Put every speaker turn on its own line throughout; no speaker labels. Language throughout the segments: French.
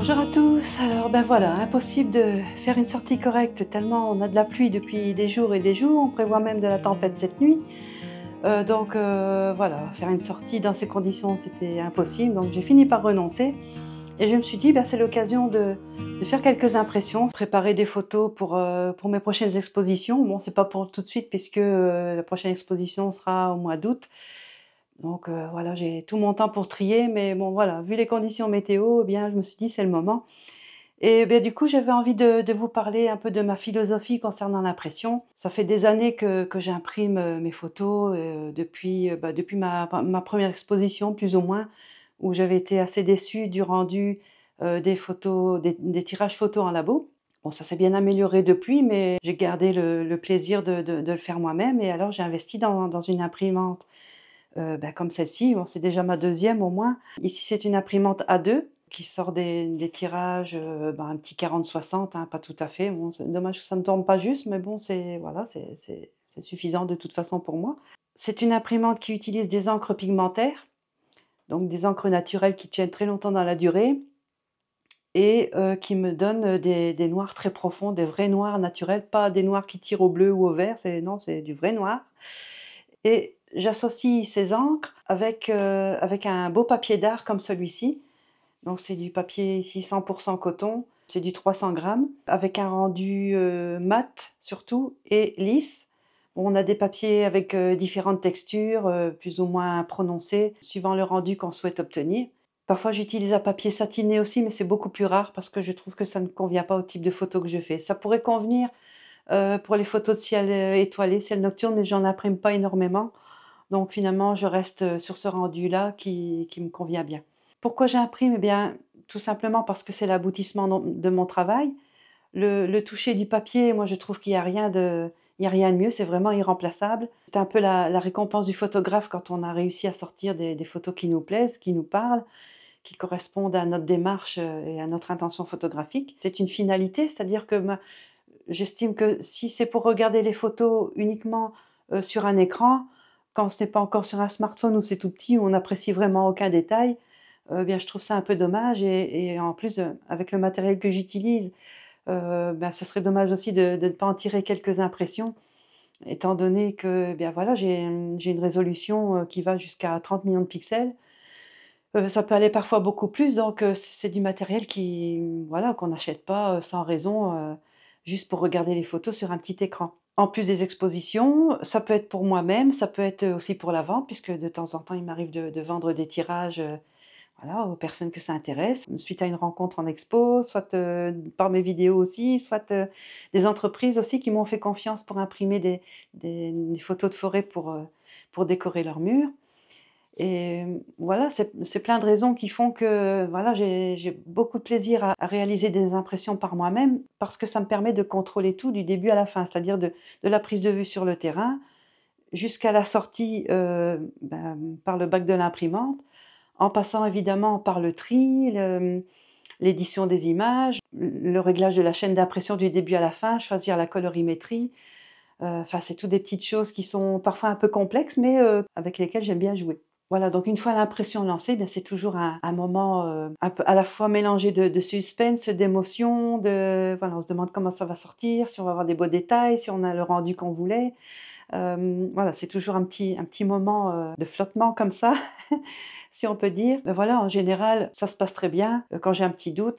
Bonjour à tous, alors ben voilà, impossible de faire une sortie correcte tellement on a de la pluie depuis des jours et des jours, on prévoit même de la tempête cette nuit. Voilà, faire une sortie dans ces conditions c'était impossible, donc j'ai fini par renoncer et je me suis dit ben, c'est l'occasion de faire quelques impressions, préparer des photos pour mes prochaines expositions. Bon, c'est pas pour tout de suite puisque la prochaine exposition sera au mois d'août. Donc voilà, j'ai tout mon temps pour trier, mais bon voilà, vu les conditions météo, eh bien je me suis dit: «C'est le moment». Et beh, du coup, j'avais envie de vous parler un peu de ma philosophie concernant l'impression. Ça fait des années que j'imprime, mes photos, depuis ma 1re exposition plus ou moins, où j'avais été assez déçue du rendu, des photos des tirages photos en labo. Bon, ça s'est bien amélioré depuis, mais j'ai gardé le plaisir de le faire moi-même et alors j'ai investi dans une imprimante, comme celle-ci. Bon, c'est déjà ma deuxième au moins. Ici, c'est une imprimante A2 qui sort des tirages, un petit 40-60, hein, pas tout à fait. Bon, c'est dommage que ça ne tourne pas juste, mais bon, c'est voilà, c'est suffisant de toute façon pour moi. C'est une imprimante qui utilise des encres pigmentaires, donc des encres naturelles qui tiennent très longtemps dans la durée et qui me donne, des noirs très profonds, des vrais noirs naturels, pas des noirs qui tirent au bleu ou au vert, c'est du vrai noir. Et j'associe ces encres avec un beau papier d'art comme celui-ci. Donc c'est du papier ici 100 coton, c'est du 300 grammes, avec un rendu, mat surtout et lisse. On a des papiers avec, différentes textures, plus ou moins prononcées, suivant le rendu qu'on souhaite obtenir. Parfois j'utilise un papier satiné aussi, mais c'est beaucoup plus rare parce que je trouve que ça ne convient pas au type de photo que je fais. Ça pourrait convenir, pour les photos de ciel, étoilé, ciel nocturne, mais j'en imprime pas énormément. Donc finalement, je reste, sur ce rendu-là qui me convient bien. Pourquoi j'imprime? Eh bien, tout simplement parce que c'est l'aboutissement de mon travail. Le toucher du papier, moi je trouve qu'il y a rien de mieux, c'est vraiment irremplaçable. C'est un peu la récompense du photographe quand on a réussi à sortir des photos qui nous plaisent, qui nous parlent, qui correspondent à notre démarche, et à notre intention photographique. C'est une finalité, c'est-à-dire que j'estime que si c'est pour regarder les photos uniquement, sur un écran, quand ce n'est pas encore sur un smartphone où c'est tout petit, où on n'apprécie vraiment aucun détail, bien je trouve ça un peu dommage et en plus, avec le matériel que j'utilise, ce serait dommage aussi de ne pas en tirer quelques impressions, étant donné que, bien voilà, j'ai une résolution, qui va jusqu'à 30 millions de pixels. Ça peut aller parfois beaucoup plus, donc c'est du matériel voilà, qu'on n'achète pas, sans raison, juste pour regarder les photos sur un petit écran. En plus des expositions, ça peut être pour moi-même, ça peut être aussi pour la vente puisque de temps en temps, il m'arrive de vendre des tirages, voilà, aux personnes que ça intéresse, suite à une rencontre en expo, soit, par mes vidéos aussi, soit, des entreprises aussi qui m'ont fait confiance pour imprimer des photos de forêt pour décorer leurs murs. Et voilà, c'est plein de raisons qui font que, voilà, j'ai beaucoup de plaisir à réaliser des impressions par moi-même, parce que ça me permet de contrôler tout du début à la fin. C'est-à-dire de la prise de vue sur le terrain, jusqu'à la sortie, par le bac de l'imprimante, en passant évidemment par le tri, l'édition des images, le réglage de la chaîne d'impression du début à la fin, choisir la colorimétrie. Enfin, c'est toutes des petites choses qui sont parfois un peu complexes, mais avec lesquelles j'aime bien jouer. Voilà, donc une fois l'impression lancée, bien c'est toujours un moment, un peu à la fois mélangé de suspense, d'émotion, voilà, on se demande comment ça va sortir, si on va avoir des beaux détails, si on a le rendu qu'on voulait. Voilà, c'est toujours un petit moment, de flottement comme ça, si on peut dire. Mais voilà, en général, ça se passe très bien. Quand j'ai un petit doute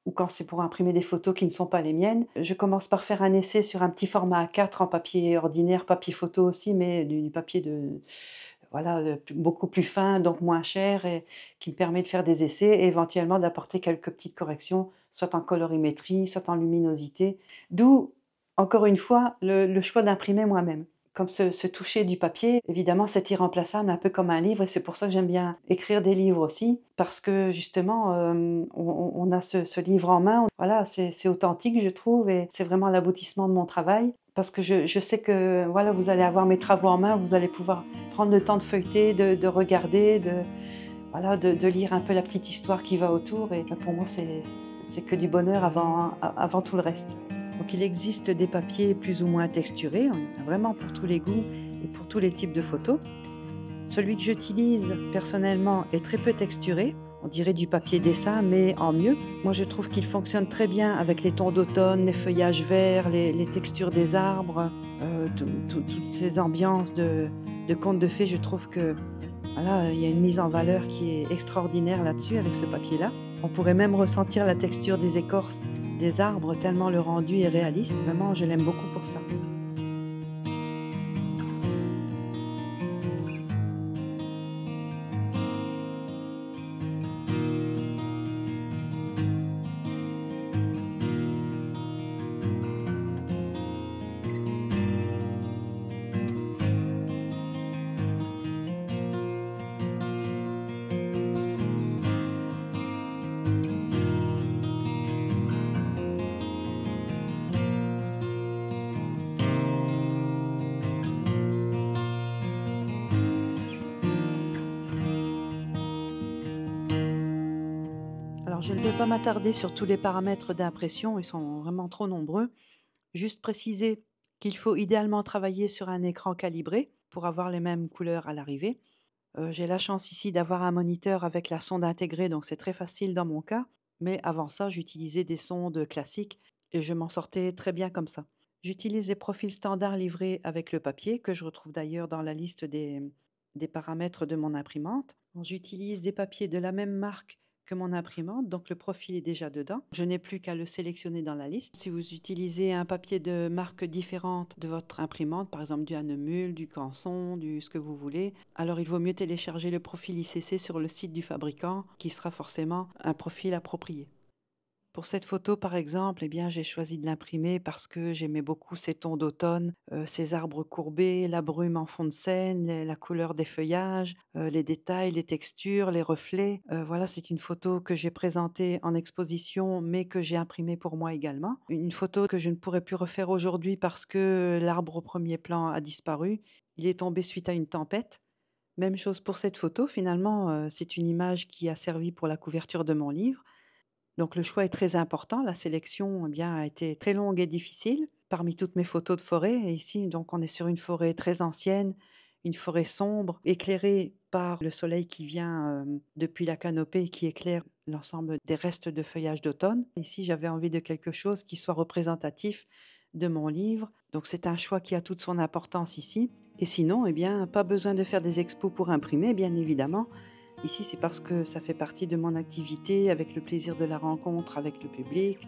ou quand c'est pour imprimer des photos qui ne sont pas les miennes, je commence par faire un essai sur un petit format A4 en papier ordinaire, papier photo aussi, mais du papier voilà, beaucoup plus fin, donc moins cher et qui me permet de faire des essais et éventuellement d'apporter quelques petites corrections, soit en colorimétrie, soit en luminosité. D'où, encore une fois, le choix d'imprimer moi-même. Comme ce toucher du papier, évidemment, c'est irremplaçable, un peu comme un livre et c'est pour ça que j'aime bien écrire des livres aussi, parce que justement, on a ce livre en main. Voilà, c'est authentique, je trouve et c'est vraiment l'aboutissement de mon travail. Parce que je sais que, voilà, vous allez avoir mes travaux en main, vous allez pouvoir prendre le temps de feuilleter, de regarder, voilà, de lire un peu la petite histoire qui va autour et pour moi, c'est que du bonheur avant tout le reste. Donc il existe des papiers plus ou moins texturés, on en a vraiment pour tous les goûts et pour tous les types de photos. Celui que j'utilise personnellement est très peu texturé, on dirait du papier dessin, mais en mieux. Moi, je trouve qu'il fonctionne très bien avec les tons d'automne, les feuillages verts, les textures des arbres, toutes ces ambiances de contes de fées. Je trouve que voilà, il y a une mise en valeur qui est extraordinaire là-dessus avec ce papier-là. On pourrait même ressentir la texture des écorces des arbres tellement le rendu est réaliste. Vraiment, je l'aime beaucoup pour ça. Alors, je ne vais pas m'attarder sur tous les paramètres d'impression, ils sont vraiment trop nombreux. Juste préciser qu'il faut idéalement travailler sur un écran calibré pour avoir les mêmes couleurs à l'arrivée. J'ai la chance ici d'avoir un moniteur avec la sonde intégrée, donc c'est très facile dans mon cas. Mais avant ça, j'utilisais des sondes classiques et je m'en sortais très bien comme ça. J'utilise les profils standards livrés avec le papier, que je retrouve d'ailleurs dans la liste des paramètres de mon imprimante. Bon, j'utilise des papiers de la même marque que mon imprimante, donc le profil est déjà dedans. Je n'ai plus qu'à le sélectionner dans la liste. Si vous utilisez un papier de marque différente de votre imprimante, par exemple du Hahnemuhl, du Canson, du ce que vous voulez, alors il vaut mieux télécharger le profil ICC sur le site du fabricant, qui sera forcément un profil approprié. Pour cette photo, par exemple, eh bien, j'ai choisi de l'imprimer parce que j'aimais beaucoup ces tons d'automne, ces arbres courbés, la brume en fond de scène, la couleur des feuillages, les détails, les textures, les reflets. Voilà, c'est une photo que j'ai présentée en exposition, mais que j'ai imprimée pour moi également. Une photo que je ne pourrais plus refaire aujourd'hui parce que l'arbre au premier plan a disparu. Il est tombé suite à une tempête. Même chose pour cette photo, finalement, c'est une image qui a servi pour la couverture de mon livre. Donc le choix est très important. La sélection, eh bien, a été très longue et difficile parmi toutes mes photos de forêt. Et ici, donc, on est sur une forêt très ancienne, une forêt sombre, éclairée par le soleil qui vient depuis la canopée et qui éclaire l'ensemble des restes de feuillage d'automne. Ici, j'avais envie de quelque chose qui soit représentatif de mon livre. Donc c'est un choix qui a toute son importance ici. Et sinon, eh bien, pas besoin de faire des expos pour imprimer, bien évidemment. Ici, c'est parce que ça fait partie de mon activité, avec le plaisir de la rencontre avec le public,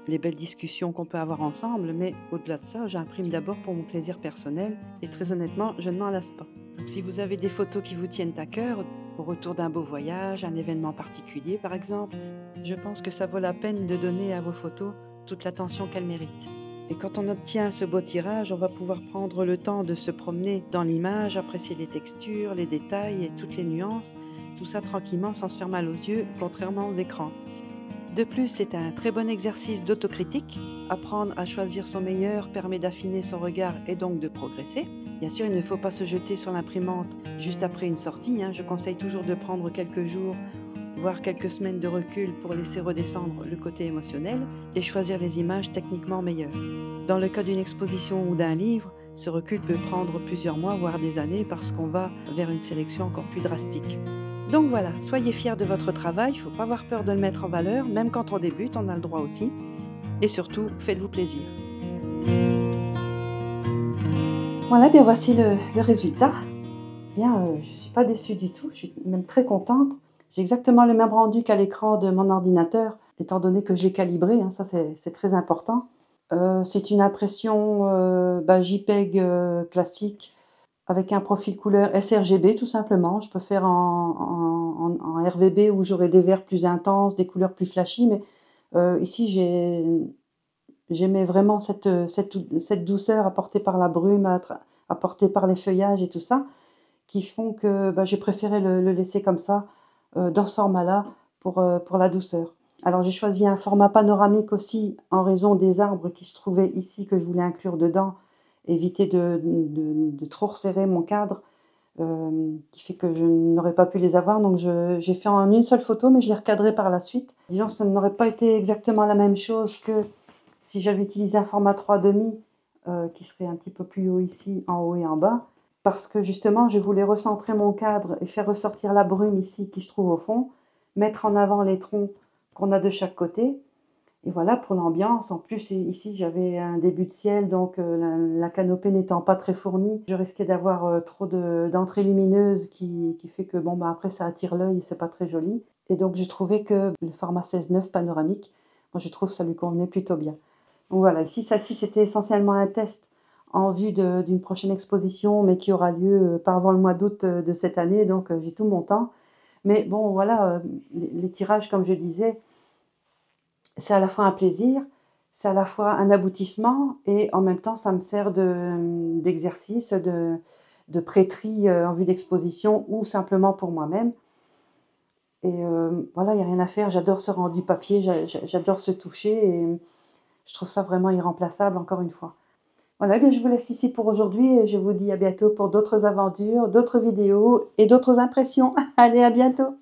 les belles discussions qu'on peut avoir ensemble, mais au-delà de ça, j'imprime d'abord pour mon plaisir personnel et très honnêtement, je ne m'en lasse pas. Donc, si vous avez des photos qui vous tiennent à cœur, au retour d'un beau voyage, un événement particulier par exemple, je pense que ça vaut la peine de donner à vos photos toute l'attention qu'elles méritent. Et quand on obtient ce beau tirage, on va pouvoir prendre le temps de se promener dans l'image, apprécier les textures, les détails et toutes les nuances, tout ça tranquillement sans se faire mal aux yeux, contrairement aux écrans. De plus, c'est un très bon exercice d'autocritique. Apprendre à choisir son meilleur permet d'affiner son regard et donc de progresser. Bien sûr, il ne faut pas se jeter sur l'imprimante juste après une sortie. Je conseille toujours de prendre quelques jours, voire quelques semaines de recul pour laisser redescendre le côté émotionnel et choisir les images techniquement meilleures. Dans le cas d'une exposition ou d'un livre, ce recul peut prendre plusieurs mois, voire des années, parce qu'on va vers une sélection encore plus drastique. Donc voilà, soyez fiers de votre travail, il ne faut pas avoir peur de le mettre en valeur, même quand on débute, on a le droit aussi. Et surtout, faites-vous plaisir. Voilà, bien voici le résultat. Bien, je ne suis pas déçue du tout, je suis même très contente. J'ai exactement le même rendu qu'à l'écran de mon ordinateur, étant donné que je l'ai calibré, ça c'est très important. C'est une impression JPEG classique, avec un profil couleur sRGB tout simplement. Je peux faire en RVB où j'aurai des verts plus intenses, des couleurs plus flashy, mais ici j'aimais vraiment cette douceur apportée par la brume, apportée par les feuillages et tout ça, qui font que j'ai préféré le laisser comme ça, dans ce format-là, pour la douceur. Alors j'ai choisi un format panoramique aussi, en raison des arbres qui se trouvaient ici, que je voulais inclure dedans, éviter de trop resserrer mon cadre, qui fait que je n'aurais pas pu les avoir. Donc j'ai fait en une seule photo, mais je l'ai recadré par la suite. Disons que ça n'aurait pas été exactement la même chose que si j'avais utilisé un format 3,5, qui serait un petit peu plus haut ici, en haut et en bas, parce que justement je voulais recentrer mon cadre et faire ressortir la brume ici qui se trouve au fond, mettre en avant les troncs qu'on a de chaque côté. Et voilà pour l'ambiance. En plus, ici, j'avais un début de ciel, donc la canopée n'étant pas très fournie, je risquais d'avoir trop d'entrées lumineuses qui fait que, bon, bah, après, ça attire l'œil et c'est pas très joli. Et donc, j'ai trouvé que le format 16:9 panoramique, moi, je trouve que ça lui convenait plutôt bien. Donc voilà, ici, celle-ci, c'était essentiellement un test en vue d'une prochaine exposition, mais qui aura lieu pas avant le mois d'août de cette année, donc j'ai tout mon temps. Mais bon, voilà, les tirages, comme je disais, c'est à la fois un plaisir, c'est à la fois un aboutissement et en même temps, ça me sert d'exercice, de prêterie, en vue d'exposition ou simplement pour moi-même et voilà, il y a rien à faire. J'adore ce rendu papier, j'adore ce toucher et je trouve ça vraiment irremplaçable, encore une fois. Voilà, eh bien, je vous laisse ici pour aujourd'hui et je vous dis à bientôt pour d'autres aventures, d'autres vidéos et d'autres impressions. Allez, à bientôt!